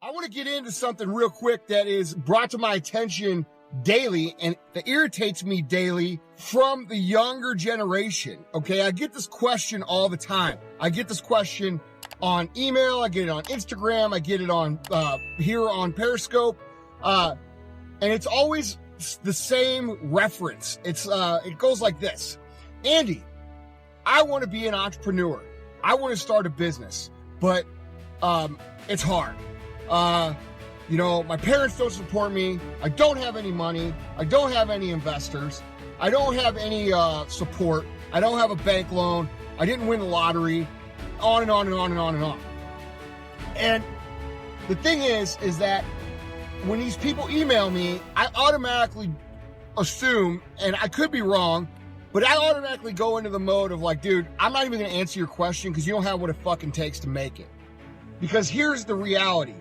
I want to get into something real quick that is brought to my attention daily and that irritates me daily from the younger generation. Okay, I get this question all the time. I get this question on email, I get it on Instagram, I get it on here on Periscope, and it's always the same reference. It goes like this: Andy, I want to be an entrepreneur. I want to start a business, but it's hard. My parents don't support me. I don't have any money. I don't have any investors. I don't have any support. I don't have a bank loan. I didn't win the lottery. On and on and on and on and on. And the thing is that when these people email me, I automatically assume, and I could be wrong, but I automatically go into the mode of like, dude, I'm not even going to answer your question because you don't have what it fucking takes to make it. Because here's the reality.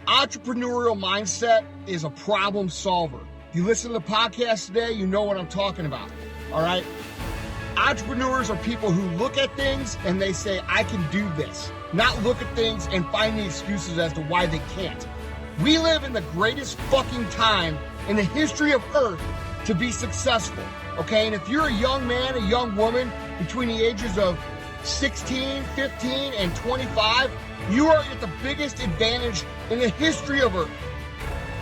Entrepreneurial mindset is a problem solver. If you listen to the podcast today, you know what I'm talking about. All right? Entrepreneurs are people who look at things and they say, I can do this. Not look at things and find the excuses as to why they can't. We live in the greatest fucking time in the history of Earth to be successful. Okay? And if you're a young man, a young woman between the ages of 16, 15, and 25, you are at the biggest advantage in the history of Earth.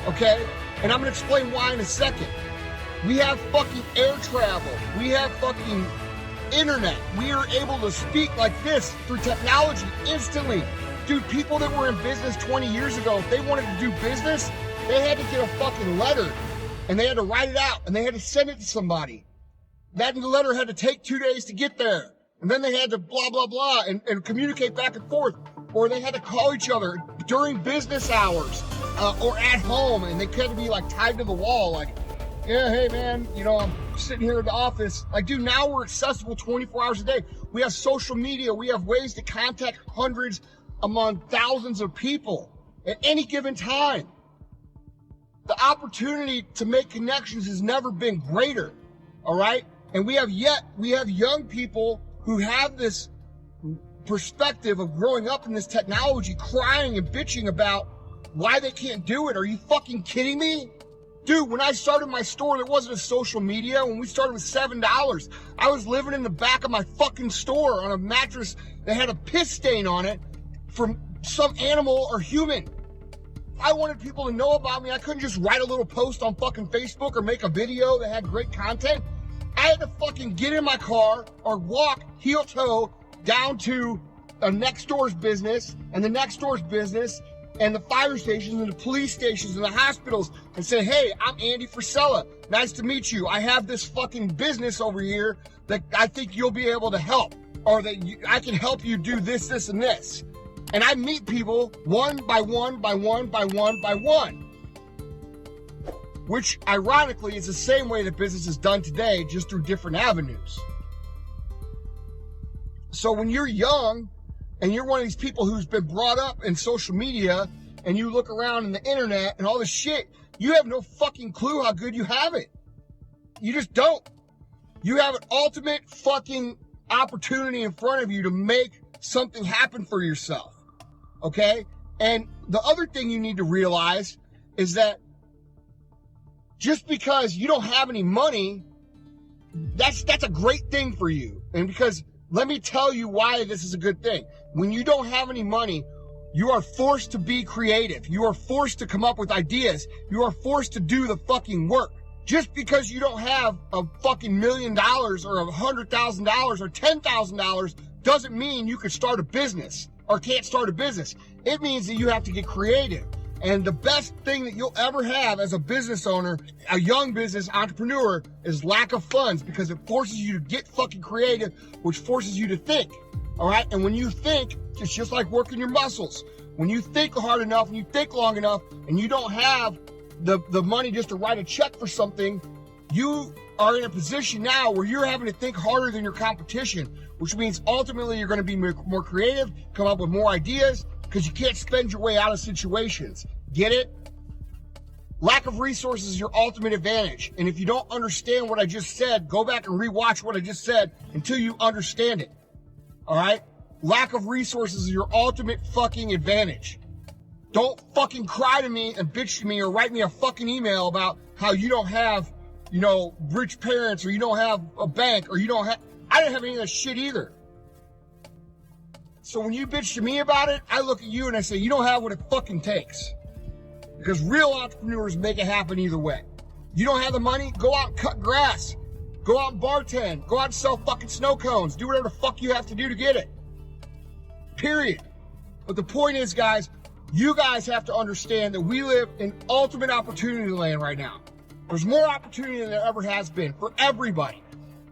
Okay? And I'm going to explain why in a second. We have fucking air travel. We have fucking internet. We are able to speak like this through technology instantly. Dude, people that were in business 20 years ago, if they wanted to do business, they had to get a fucking letter and they had to write it out and they had to send it to somebody. That letter had to take 2 days to get there. And then they had to blah, blah, blah and communicate back and forth. Or they had to call each other during business hours or at home. And they had to be like tied to the wall. Like, yeah, hey man, I'm sitting here in the office. Like, dude, now we're accessible 24 hours a day. We have social media. We have ways to contact hundreds among thousands of people at any given time. The opportunity to make connections has never been greater. All right. And we have young people who have this perspective of growing up in this technology, crying and bitching about why they can't do it. Are you fucking kidding me? Dude, when I started my store, there wasn't a social media. When we started with $7, I was living in the back of my fucking store on a mattress that had a piss stain on it from some animal or human. I wanted people to know about me. I couldn't just write a little post on fucking Facebook or make a video that had great content. I had to fucking get in my car or walk heel toe down to a next door's business and the next door's business and the fire stations and the police stations and the hospitals and say, hey, I'm Andy Frisella. Nice to meet you. I have this fucking business over here that I think you'll be able to help, or that I can help you do this, this, and this. And I meet people one by one by one by one by one. Which, ironically, is the same way that business is done today, just through different avenues. So when you're young, and you're one of these people who's been brought up in social media, and you look around in the internet and all this shit, you have no fucking clue how good you have it. You just don't. You have an ultimate fucking opportunity in front of you to make something happen for yourself. Okay? And the other thing you need to realize is that just because you don't have any money, that's a great thing for you. And because let me tell you why this is a good thing. When you don't have any money, you are forced to be creative. You are forced to come up with ideas. You are forced to do the fucking work. Just because you don't have a fucking $1 million or $100,000 or $10,000 doesn't mean you could start a business or can't start a business. It means that you have to get creative. And the best thing that you'll ever have as a business owner, a young business entrepreneur, is lack of funds, because it forces you to get fucking creative, which forces you to think. All right? And when you think, it's just like working your muscles. When you think hard enough and you think long enough and you don't have the money just to write a check for something, you are in a position now where you're having to think harder than your competition, which means ultimately you're going to be more creative, come up with more ideas, because you can't spend your way out of situations. Get it? Lack of resources is your ultimate advantage. And if you don't understand what I just said, go back and rewatch what I just said until you understand it. All right? Lack of resources is your ultimate fucking advantage. Don't fucking cry to me and bitch to me or write me a fucking email about how you don't have, rich parents, or you don't have a bank, or you don't have... I didn't have any of that shit either. So when you bitch to me about it, I look at you and I say, you don't have what it fucking takes. Because real entrepreneurs make it happen either way. You don't have the money? Go out and cut grass. Go out and bartend. Go out and sell fucking snow cones. Do whatever the fuck you have to do to get it. Period. But the point is, guys, you guys have to understand that we live in ultimate opportunity land right now. There's more opportunity than there ever has been for everybody.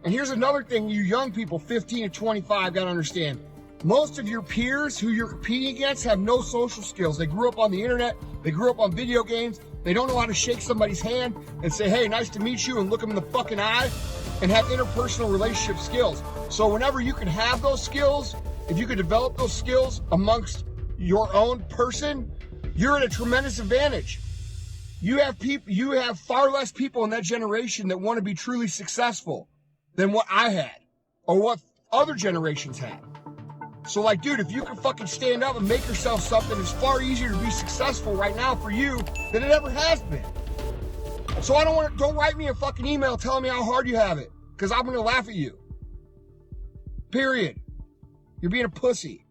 And here's another thing you young people, 15 to 25, got to understand. Most of your peers who you're competing against have no social skills. They grew up on the internet. They grew up on video games. They don't know how to shake somebody's hand and say, hey, nice to meet you, and look them in the fucking eye and have interpersonal relationship skills. So whenever you can have those skills, if you can develop those skills amongst your own person, you're at a tremendous advantage. You have far less people in that generation that want to be truly successful than what I had or what other generations had. So like, dude, if you can fucking stand up and make yourself something, it's far easier to be successful right now for you than it ever has been. So don't write me a fucking email telling me how hard you have it, because I'm going to laugh at you. Period. You're being a pussy.